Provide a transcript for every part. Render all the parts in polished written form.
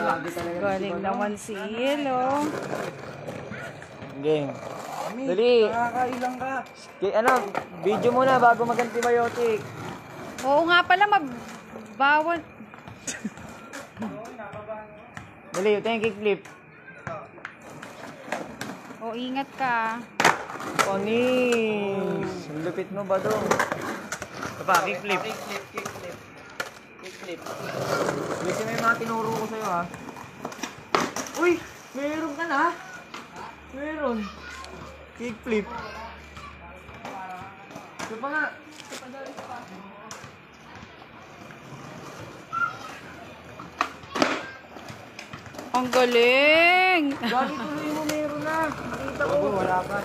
Galing naman si Yelo. Game. Dali. Nakakailang ka. Ano, video muna bago mag-antibiotic. Oo nga pala, magbawal. Dali, ito yung kickflip. O, ingat ka. Panis. Ang lupit mo ba doon? Ito pa, kickflip. Kickflip. Kasi may mga tinuro ko sa'yo ha. Uy! Meron ka na? Meron. Kickflip. Ito pa nga. Ang galing! Gagi tuloy mo meron na. Nakita ko. Wala pa.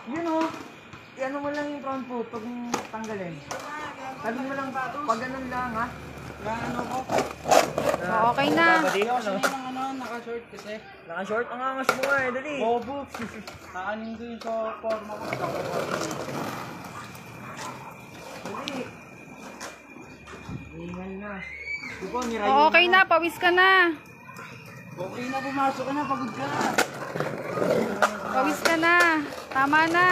Yun o. Ano mo lang yung front foot pag tanggalin. Sabi mo lang pag ganun lang ha. Ano ko? Okay na. Babadi ko Kasi no. yung naka-short kasi. Naka-short ang angas mo nga eh. Dali. Bobo. Kaanin ko yung sa forma ko. Dali. Ingal na. Diba, Okay na, pawis ka na. Okay na, pumasok ka na, pagod ka na. Pawis ka na. Tama na.